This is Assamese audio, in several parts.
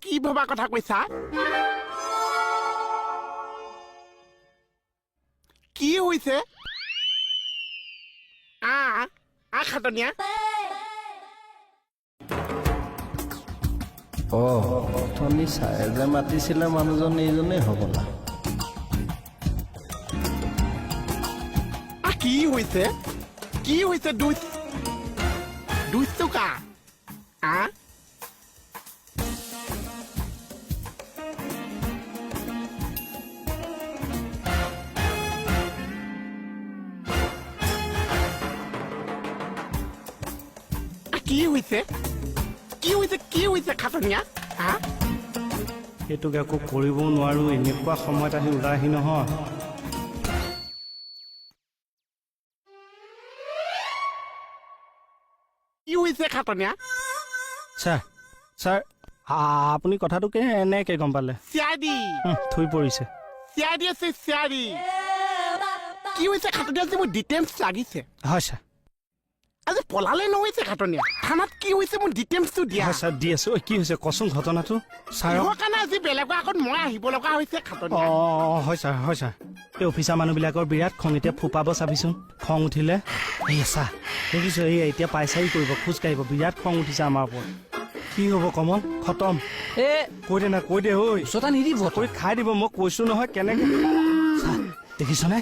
কি ভবা কথা কৈছা কি হৈছে খাটনীয়া অথনি চাই যে মাতিছিলে মানুহজন এইজনেই হ'বলা কি হৈছে দুই টকা কি হৈছে খাটনীয়া সেইটোক একো কৰিবও নোৱাৰো এনেকুৱা সময়ত আহি ওলাইহি নহয় কি হৈছে খাটনীয়া ছাৰ আপুনি কথাটো এনেকে গম পালে চিয়াদি থৈ পৰিছে চিয়াদি কি হৈছে খাটনীয়া যে মোৰ ডিটেইলছ লাগিছে হয় ছাৰ আজি পলালে নহৈছে খাটনীয়া থানাত কি হৈছে মোৰ ডিটেইলছটো দিয়া হয় ছাৰ দি আছো কি হৈছে কচোন ঘটনাটো ছাৰ কাৰণে আজি বেলেগৰ আগত মই আহিব লগা হৈছে খাটনীয়া হয় ছাৰ এই অফিচাৰ মানুহবিলাকৰ বিৰাট খং এতিয়া ফুপাব চাবিচোন খং উঠিলে এই চা দেখিছো এই এতিয়া পাইচাৰি কৰিব খোজ কাঢ়িব বিৰাট খং উঠিছে আমাৰ ওপৰত কি হ'ব কমল খতম কৈ দে ঐ ওচৰটা নিদিব কৈ খাই দিব মই কৈছো নহয় কেনেকে দেখিছনে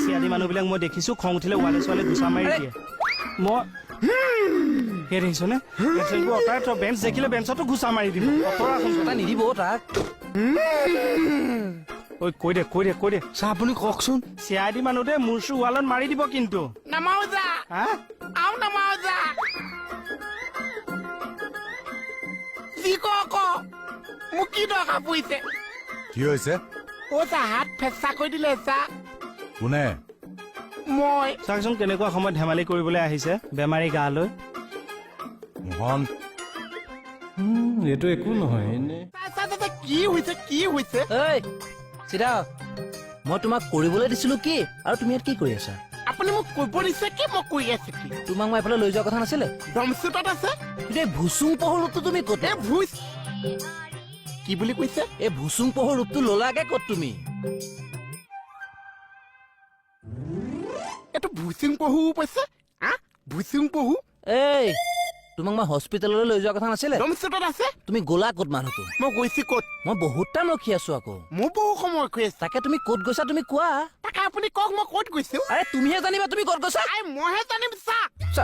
চিয়াদি মানুহবিলাক মই দেখিছো খং উঠিলে ৱালে চোৱালে গুচা মাৰি দিয়ে মই সেই দেখিছনে অঁতাই তই বেঞ্চ দেখিলে বেঞ্চতো ঘুচা মাৰি দিব অঁতৰা নিদিব তাক ঐ কৈ দে চাহ আপুনি কওকচোন চিয়াদি মানুহ দে মোৰ চু ৱালত মাৰি দিব কিন্তু নামাও যা যি ক মোক কি দৰকাৰ পৰিছে কি হৈছে যা হাত ফেঁচা কৰি দিলে যা কোনে মই চাওকচোন কেনেকুৱা সময়ত ধেমালি কৰিবলৈ আহিছে বেমাৰী গা লৈ মোহন এইটো একো নহয় এনে কি হৈছে চিধা মই তোমাক কৰিবলৈ দিছিলো কি আৰু তুমি ইয়াত কি কৰি আছা আপুনি মোক কৰিব দিছে কি মই কৰি আছো কি তোমাক মই এফালে লৈ যোৱা কথা নাছিলে দমচুটত আছে এই ভুচুং পহৰ ৰূপটো তুমি ক'ত ভুচ কি বুলি কৈছে এই ভুচুং পহৰ ৰূপটো ললাগে ক'ত তুমি এইটো ভুচুং পহু পাইছে ভুচুং পহু এই তোমাক মই হস্পিটেললৈ লৈ যোৱা কথা নাছিলে দমচুটত আছে তুমি গ'লা ক'ত মানুহটো মই গৈছো ক'ত মই বহুত টাইম ৰখি আছো আকৌ মোৰ বহু সময় কৈ আছে তাকে তুমি ক'ত গৈছা তুমি কোৱা তাকে আপুনি কওক মই ক'ত গৈছো আৰে তুমিহে জানিবা তুমি ক'ত গৈছা মইহে জানিম চা